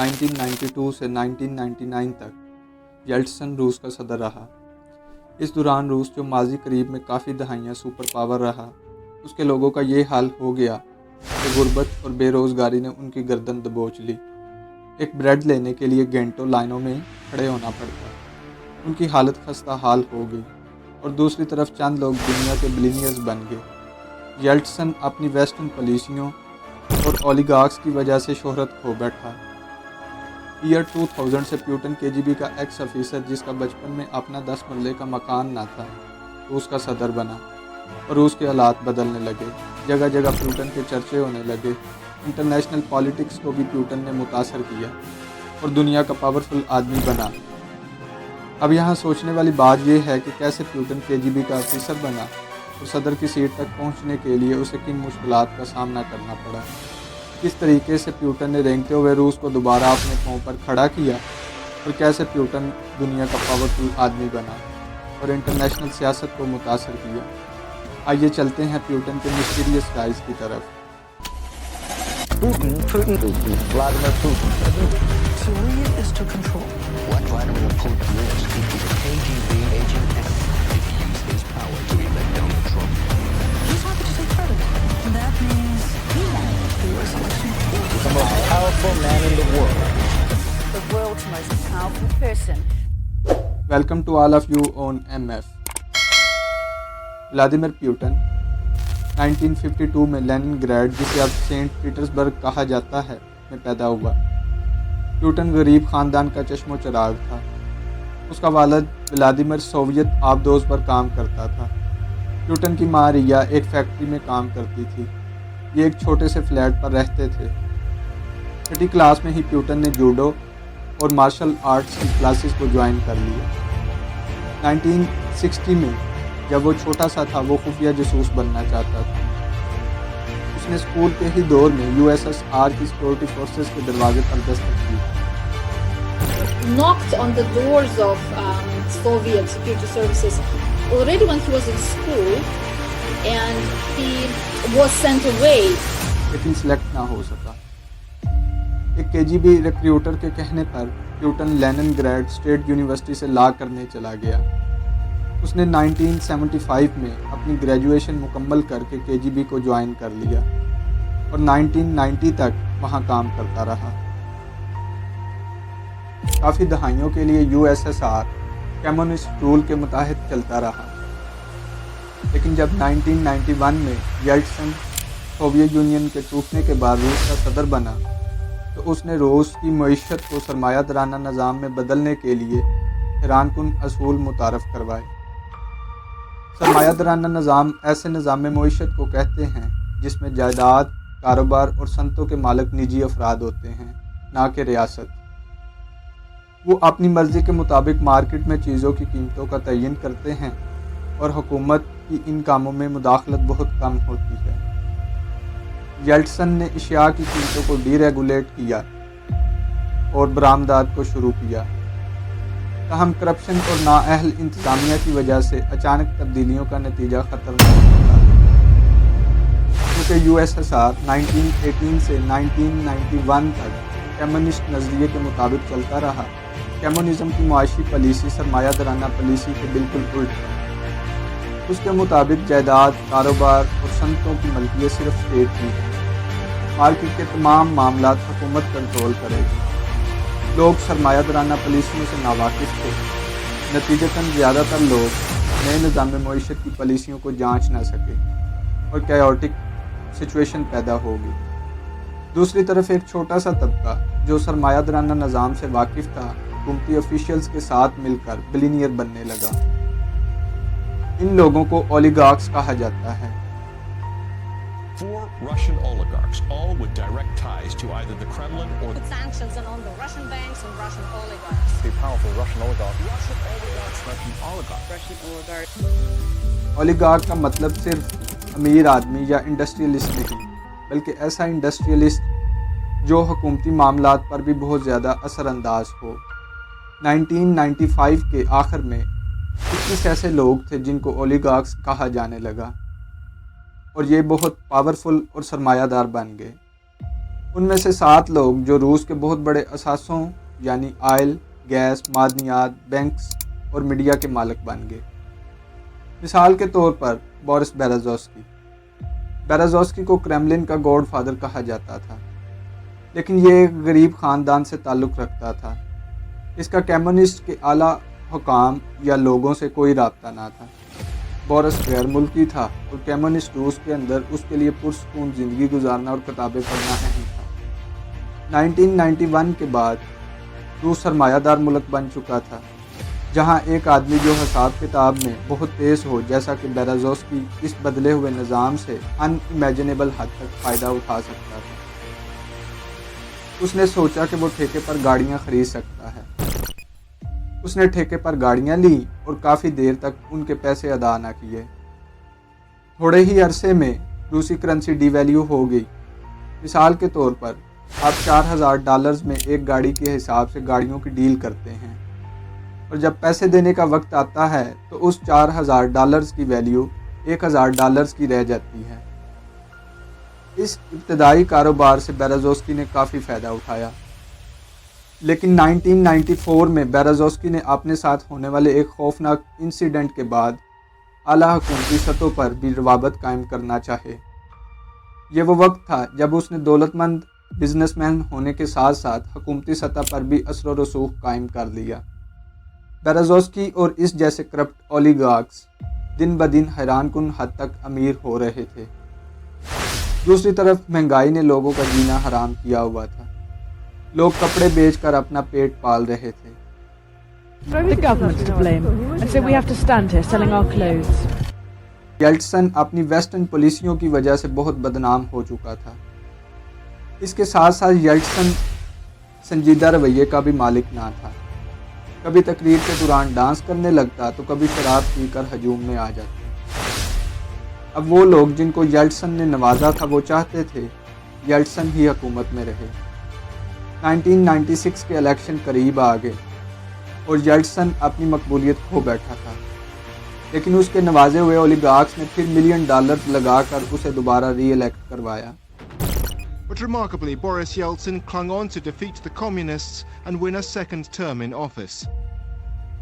1992 سے 1999 تک یلٹسن روس کا صدر رہا۔ اس دوران روس جو ماضی قریب میں کافی دہائیاں سپر پاور رہا، اس کے لوگوں کا یہ حال ہو گیا کہ غربت اور بے روزگاری نے ان کی گردن دبوچ لی۔ ایک بریڈ لینے کے لیے گھنٹوں لائنوں میں کھڑے ہونا پڑتا، ان کی حالت خستہ حال ہو گئی، اور دوسری طرف چند لوگ دنیا کے بلینئرز بن گئے۔ یلٹسن اپنی ویسٹرن پالیسیوں اور اولیگارکس کی وجہ سے شہرت کھو بیٹھا۔ ایئر 2000 سے پیوٹن KGB کا ایکس آفیسر، جس کا بچپن میں اپنا 10 مرلے کا مکان نہ تھا، روس کا صدر بنا، اور روس کے حالات بدلنے لگے۔ جگہ جگہ پیوٹن کے چرچے ہونے لگے۔ انٹرنیشنل پالیٹکس کو بھی پیوٹن نے متاثر کیا اور دنیا کا پاورفل آدمی بنا۔ اب یہاں سوچنے والی بات یہ ہے کہ کیسے پیوٹن KGB کا آفیسر بنا اور صدر کی سیٹ تک پہنچنے کے لیے اسے کن مشکلات کا سامنا کرنا پڑا۔ کس طریقے سے پیوٹن نے رینگتے ہوئے روس کو دوبارہ اپنے پاؤں پر کھڑا کیا، اور کیسے پیوٹن دنیا کا پاورفل آدمی بنا اور انٹرنیشنل سیاست کو متاثر کیا۔ آئیے چلتے ہیں پیوٹن کے مسٹیریس رائز کی طرف۔ Vladimir Putin. Syria is to control. What Vladimir Putin is, he is a KGB agent and if he used his power to elect Donald Trump. He's happy to take credit. That means he won the US election. He's the most powerful man in the world. The world's most powerful person. Welcome to all of you on MF. Vladimir Putin 1952 میں linen grade, جسے اب Saint Petersburg کہا جاتا ہے، میں پیدا ہوا۔ Putin غریب خاندان کا چشم و چراغ تھا۔ اس کا والد ولادیمیر سوویت آبدوز پر کام کرتا تھا۔ پیوٹن کی ماں ریا ایک فیکٹری میں کام کرتی تھی۔ یہ ایک چھوٹے سے فلیٹ پر رہتے تھے۔ چھٹی کلاس میں ہی پیوٹن نے جوڈو اور مارشل آرٹس کی کلاسز کو جوائن کر لیا۔ 1960 میں جب وہ چھوٹا سا تھا، وہ خفیہ جاسوس بننا چاہتا تھا۔ اس نے اسکول کے ہی دور میں USSR کی سیکورٹی فورسز کے دروازے پر دستک دی۔ Knocked on the doors of Soviet security services already when he was in school, and he was sent away. لیکن سلیکٹ نہ ہو سکا۔ ایک KGB ریکریوٹر کے کہنے پر Putin Leningrad state university سے لا کرنے چلا گیا۔ اس نے 1975 میں اپنی گریجویشن مکمل کر کے KGB کو جوائن کر لیا اور 1990 تک وہاں کام کرتا رہا۔ کافی دہائیوں کے لیے USSR کمیونسٹ رول کے متحد چلتا رہا، لیکن جب 1991 میں یلٹسن سوویت یونین کے ٹوٹنے کے بعد روس کا صدر بنا، تو اس نے روس کی معیشت کو سرمایہ دارانہ نظام میں بدلنے کے لیے حیران کن اصول متعارف کروائے۔ سرمایہ دارانہ نظام ایسے نظام معیشت کو کہتے ہیں جس میں جائیداد، کاروبار اور صنعتوں کے مالک نجی افراد ہوتے ہیں، نہ کہ ریاست۔ وہ اپنی مرضی کے مطابق مارکیٹ میں چیزوں کی قیمتوں کا تعین کرتے ہیں، اور حکومت کی ان کاموں میں مداخلت بہت کم ہوتی ہے۔ یلٹسن نے اشیاء کی قیمتوں کو ڈی ریگولیٹ کیا اور برآمدات کو شروع کیا۔ تاہم کرپشن اور نااہل انتظامیہ کی وجہ سے اچانک تبدیلیوں کا نتیجہ خطرناک تھا۔ کیونکہ USSR 1918 سے 1991 تک کمیونسٹ نظریے کے مطابق چلتا رہا، کمیونزم کی معاشی پالیسی سرمایہ دارانہ پالیسی کے بالکل الٹ ہے۔ اس کے مطابق جائیداد، کاروبار اور صنعتوں کی ملکیت صرف اسٹیٹ کی ہے۔ مارکیٹ کے تمام معاملات حکومت کنٹرول کرے گی۔ لوگ سرمایہ دارانہ پالیسیوں سے ناواقف تھے، نتیجتاً زیادہ تر لوگ نئے نظام معیشت کی پالیسیوں کو جانچ نہ سکے اور کیوٹک سچویشن پیدا ہوگی۔ دوسری طرف ایک چھوٹا سا طبقہ جو سرمایہ دارانہ نظام سے واقف تھا، حکومتی آفیشلز کے ساتھ مل کر بلینئر بننے لگا۔ ان لوگوں کو اولیگارکس کہا جاتا ہے۔ 4 Russian oligarchs, all with direct ties to either the Kremlin or Put sanctions on the Russian banks and Russian oligarchs. The powerful Russian oligarch. Russian oligarchs, Russian oligarchs. Russian oligarchs. اولیگارک کا مطلب صرف امیر آدمی یا انڈسٹریلسٹ نہیں، بلکہ ایسا industrialist جو حکومتی معاملات پر بھی بہت زیادہ اثر انداز ہو۔ 1995 کے آخر میں 21 ایسے لوگ تھے جن کو اولیگارکس کہا جانے لگا، اور یہ بہت پاورفل اور سرمایہ دار بن گئے۔ ان میں سے 7 لوگ جو روس کے بہت بڑے اثاثوں یعنی آئل، گیس، معدنیات، بینکس اور میڈیا کے مالک بن گئے۔ مثال کے طور پر بورس بیرازوسکی۔ بیرازوسکی کو کرملن کا گاڈ فادر کہا جاتا تھا، لیکن یہ ایک غریب خاندان سے تعلق رکھتا تھا۔ اس کا کمیونسٹ کے اعلیٰ حکام یا لوگوں سے کوئی رابطہ نہ تھا۔ بورس غیر ملکی تھا اور کمیونسٹ روس کے اندر اس کے لیے پرسکون زندگی گزارنا اور کتابیں پڑھنا اہم تھا۔ 1991 کے بعد روس سرمایہ دار ملک بن چکا تھا، جہاں ایک آدمی جو حساب کتاب میں بہت تیز ہو جیسا کہ بیرازوسکی اس بدلے ہوئے نظام سے ان امیجنیبل حد تک فائدہ اٹھا سکتا تھا۔ اس نے سوچا کہ وہ ٹھیکے پر گاڑیاں خرید سکتا ہے۔ اس نے ٹھیکے پر گاڑیاں لیں اور کافی دیر تک ان کے پیسے ادا نہ کیے۔ تھوڑے ہی عرصے میں روسی کرنسی ڈی ویلیو ہو گئی۔ مثال کے طور پر آپ $4000 میں ایک گاڑی کے حساب سے گاڑیوں کی ڈیل کرتے ہیں، اور جب پیسے دینے کا وقت آتا ہے تو اس $4000 کی ویلیو $1000 کی رہ جاتی ہے۔ اس ابتدائی کاروبار سے بیرازوسکی نے کافی فائدہ اٹھایا، لیکن 1994 میں بیرازوسکی نے اپنے ساتھ ہونے والے ایک خوفناک انسیڈنٹ کے بعد اعلیٰ حکومتی سطح پر بھی روابط قائم کرنا چاہے۔ یہ وہ وقت تھا جب اس نے دولت مند بزنس مین ہونے کے ساتھ ساتھ حکومتی سطح پر بھی اثر و رسوخ قائم کر لیا۔ بیرازوسکی اور اس جیسے کرپٹ اولیگارکس دن بدن حیران کن حد تک امیر ہو رہے تھے۔ دوسری طرف مہنگائی نے لوگوں کا جینا حرام کیا ہوا تھا۔ لوگ کپڑے بیچ کر اپنا پیٹ پال رہے تھے۔ The government's to blame, and so we have to stand here selling our clothes. یلٹسن اپنی ویسٹرن پالیسیوں کی وجہ سے بہت بدنام ہو چکا تھا۔ اس کے ساتھ ساتھ یلٹسن سنجیدہ رویے کا بھی مالک نہ تھا۔ کبھی تقریر کے دوران ڈانس کرنے لگتا تو کبھی شراب پی کر ہجوم میں آ جاتا۔ اب وہ لوگ جن کو یلٹسن نے نوازا تھا وہ چاہتے تھے یلٹسن ہی حکومت میں رہے۔ 1996 کے الیکشن قریب آ گئے اور یلٹسن اپنی مقبولیت کھو بیٹھا تھا، لیکن اس کے نوازے ہوئے اولیگارکس نے پھر $1 ملین لگا کر اسے دوبارہ ری الیکٹ کروایا۔ But remarkably, Boris Yeltsin clung on to defeat the communists and win a second term in office.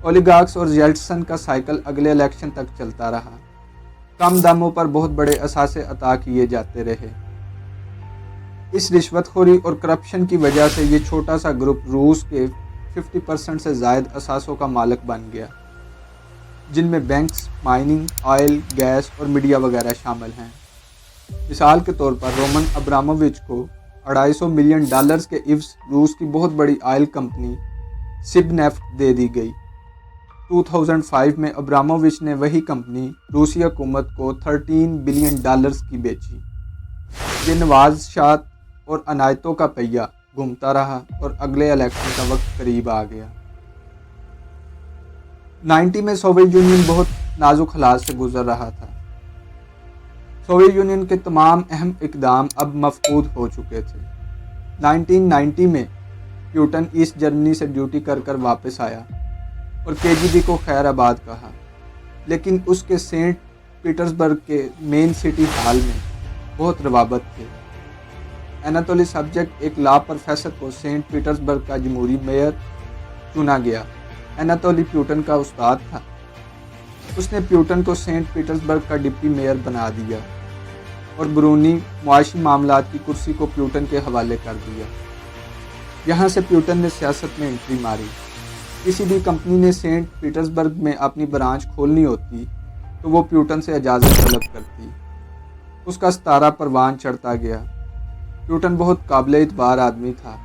اولیگارکس اور یلٹسن کا سائیکل اگلے الیکشن تک چلتا رہا۔ کم داموں پر بہت بڑے اثاثے عطا کیے جاتے رہے۔ اس رشوت خوری اور کرپشن کی وجہ سے یہ چھوٹا سا گروپ روس کے 50% سے زائد اثاثوں کا مالک بن گیا، جن میں بینکس، مائننگ، آئل، گیس اور میڈیا وغیرہ شامل ہیں۔ مثال کے طور پر رومن ابرامووچ کو $250 ملین کے عوض روس کی بہت بڑی آئل کمپنی سب نیفٹ دے دی گئی۔ 2005 میں ابرامووچ نے وہی کمپنی روسی حکومت کو $13 بلین کی بیچی۔ یہ نوازشات اور عنایتوں کا پہیہ گھومتا رہا اور اگلے الیکشن کا وقت قریب آ گیا۔ 90 میں سوویت یونین بہت نازک حالات سے گزر رہا تھا۔ سوویت یونین کے تمام اہم اقدام اب مفقود ہو چکے تھے۔ 1990 میں پیوٹن ایسٹ جرمنی سے ڈیوٹی کر کر واپس آیا اور KGB کو خیر آباد کہا، لیکن اس کے سینٹ پیٹرزبرگ کے مین سٹی ہال میں بہت روابط تھے۔ اناتولی سبجیکٹ ایک لا پروفیسر کو سینٹ پیٹرزبرگ کا جمہوری میئر چنا گیا۔ اناتولی پیوٹن کا استاد تھا۔ اس نے پیوٹن کو سینٹ پیٹرزبرگ کا ڈپٹی میئر بنا دیا اور برونی معاشی معاملات کی کرسی کو پیوٹن کے حوالے کر دیا۔ یہاں سے پیوٹن نے سیاست میں انٹری ماری۔ کسی بھی کمپنی نے سینٹ پیٹرزبرگ میں اپنی برانچ کھولنی ہوتی تو وہ پیوٹن سے اجازت طلب کرتی۔ اس کا ستارہ پروان چڑھتا گیا۔ پیوٹن بہت قابل اعتبار آدمی تھا۔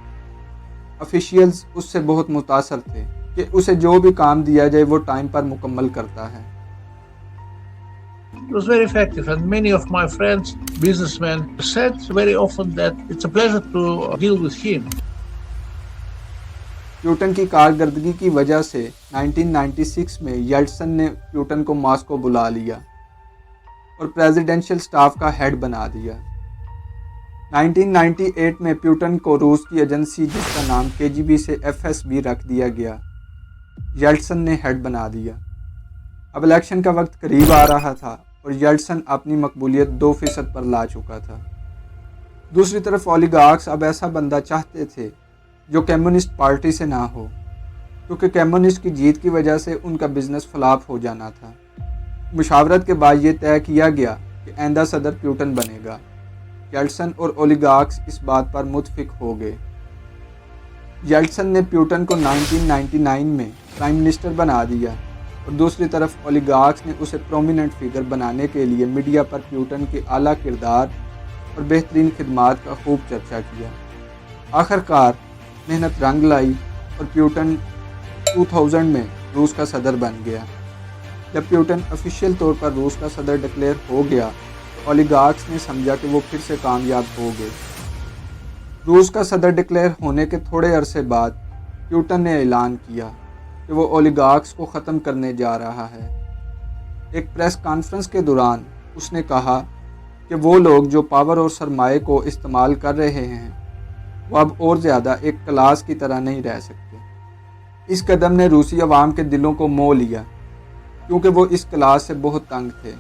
آفیشیلز اس سے بہت متاثر تھے کہ اسے جو بھی کام دیا جائے وہ ٹائم پر مکمل کرتا ہے۔ It was very effective, and many of my friends, businessmen, said very often that it's a pleasure to deal with him. Putin کی کارکردگی کی وجہ سے 1996 میں یلٹسن نے پیوٹن کو ماسکو بلا لیا اور پریزیڈنشل سٹاف کا ہیڈ بنا دیا۔ 1998 میں پیوٹن کو روس کی ایجنسی جس کا نام KGB سے FSB رکھ دیا گیا یلٹسن نے ہیڈ بنا دیا۔ اب الیکشن کا وقت قریب آ رہا تھا اور یلٹسن اپنی مقبولیت 2% پر لا چکا تھا۔ دوسری طرف اولیگارکس اب ایسا بندہ چاہتے تھے جو کمیونسٹ پارٹی سے نہ ہو، کیونکہ کمیونسٹ کی جیت کی وجہ سے ان کا بزنس فلاپ ہو جانا تھا۔ مشاورت کے بعد یہ طے کیا گیا کہ آئندہ صدر پیوٹن بنے گا۔ یلٹسن اور اولیگارکس اس بات پر متفق ہو گئے۔ یلٹسن نے پیوٹن کو 1999 میں پرائم منسٹر بنا دیا اور دوسری طرف اولیگارکس نے اسے پرومیننٹ فگر بنانے کے لیے میڈیا پر پیوٹن کے اعلیٰ کردار اور بہترین خدمات کا خوب چرچا کیا۔ آخر کار محنت رنگ لائی اور پیوٹن 2000 میں روس کا صدر بن گیا۔ جب پیوٹن آفیشیل طور پر روس کا صدر ڈکلیئر ہو گیا تو اولیگارکس نے سمجھا کہ وہ پھر سے کامیاب ہو گئے۔ روس کا صدر ڈکلیئر ہونے کے تھوڑے عرصے بعد پیوٹن نے اعلان کیا کہ وہ اولیگارکس کو ختم کرنے جا رہا ہے۔ ایک پریس کانفرنس کے دوران اس نے کہا کہ وہ لوگ جو پاور اور سرمایہ کو استعمال کر رہے ہیں وہ اب اور زیادہ ایک کلاس کی طرح نہیں رہ سکتے۔ اس قدم نے روسی عوام کے دلوں کو مو لیا کیونکہ وہ اس کلاس سے بہت تنگ تھے۔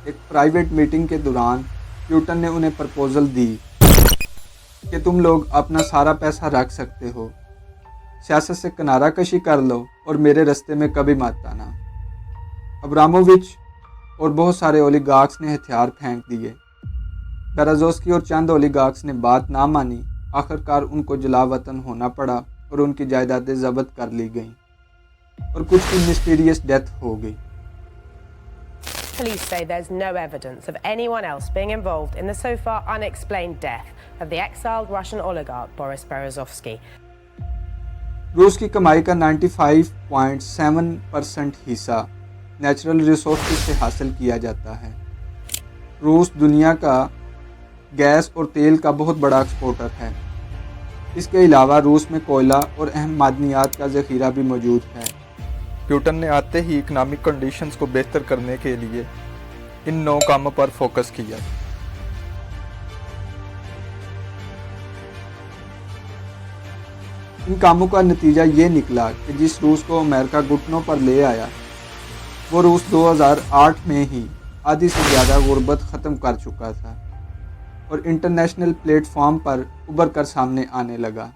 ایک پرائیویٹ میٹنگ کے دوران پیوٹن نے انہیں پرپوزل دی کہ تم لوگ اپنا سارا پیسہ رکھ سکتے ہو، سیاست سے کنارہ کشی کر لو اور میرے رستے میں کبھی مت آنا۔ ابرامووچ اور بہت سارے اولیگارکس نے ہتھیار پھینک دیے۔ بیرازوسکی اور چند اولیگارکس نے بات نہ مانی۔ آخر کار ان کو جلا وطن ہونا پڑا اور ان کی جائیدادیں ضبط کر لی گئیں اور کچھ کی مسٹیریس ڈیتھ ہو گئی۔ Police say there's no evidence of anyone else being involved in the so far unexplained death of the exiled Russian oligarch Boris Berezovsky. روس کی کمائی کا 95.7% حصہ نیچرل ریسورسز سے حاصل کیا جاتا ہے۔ روس دنیا کا گیس اور تیل کا بہت بڑا ایکسپورٹر ہے۔ اس کے علاوہ روس میں کوئلہ اور اہم معدنیات کا ذخیرہ بھی موجود ہے۔ پیوٹن نے آتے ہی اکنامک کنڈیشنز کو بہتر کرنے کے لیے ان 9 کاموں پر فوکس کیا۔ ان کاموں کا نتیجہ یہ نکلا کہ جس روس کو امریکہ گھٹنوں پر لے آیا وہ روس 2008 میں ہی آدھی سے زیادہ غربت ختم کر چکا تھا اور انٹرنیشنل پلیٹ فارم پر ابھر کر سامنے آنے لگا۔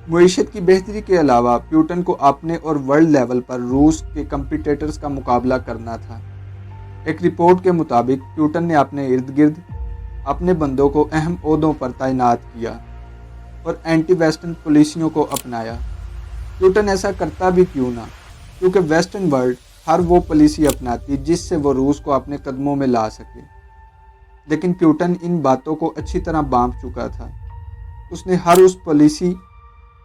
معیشت کی بہتری کے علاوہ پیوٹن کو اپنے اور ورلڈ لیول پر روس کے کمپیٹیٹرز کا مقابلہ کرنا تھا۔ ایک رپورٹ کے مطابق پیوٹن نے اپنے ارد گرد اپنے بندوں کو اہم عہدوں پر تعینات کیا اور اینٹی ویسٹرن پالیسیوں کو اپنایا۔ پیوٹن ایسا کرتا بھی کیوں نہ، کیونکہ ویسٹرن ورلڈ ہر وہ پالیسی اپناتی جس سے وہ روس کو اپنے قدموں میں لا سکے، لیکن پیوٹن ان باتوں کو اچھی طرح بانپ چکا تھا۔ اس نے ہر اس پالیسی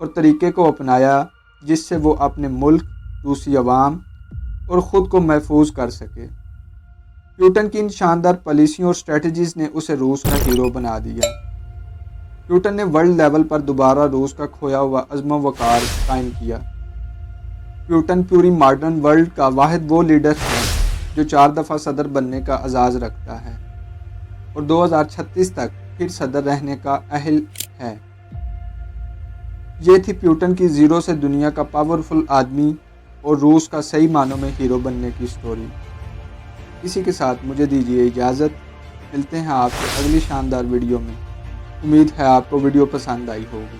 اور طریقے کو اپنایا جس سے وہ اپنے ملک، روسی عوام اور خود کو محفوظ کر سکے۔ پیوٹن کی ان شاندار پالیسیوں اور اسٹریٹجیز نے اسے روس کا ہیرو بنا دیا۔ پیوٹن نے ورلڈ لیول پر دوبارہ روس کا کھویا ہوا عزم و وقار قائم کیا۔ پیوٹن پوری ماڈرن ورلڈ کا واحد وہ لیڈر ہے جو 4 دفعہ صدر بننے کا اعزاز رکھتا ہے اور 2036 تک پھر صدر رہنے کا اہل ہے۔ یہ تھی پیوٹن کی زیرو سے دنیا کا پاورفل آدمی اور روس کا صحیح معنوں میں ہیرو بننے کی سٹوری۔ اسی کے ساتھ مجھے دیجیے اجازت، ملتے ہیں آپ سے اگلی شاندار ویڈیو میں۔ امید ہے آپ کو ویڈیو پسند آئی ہوگی۔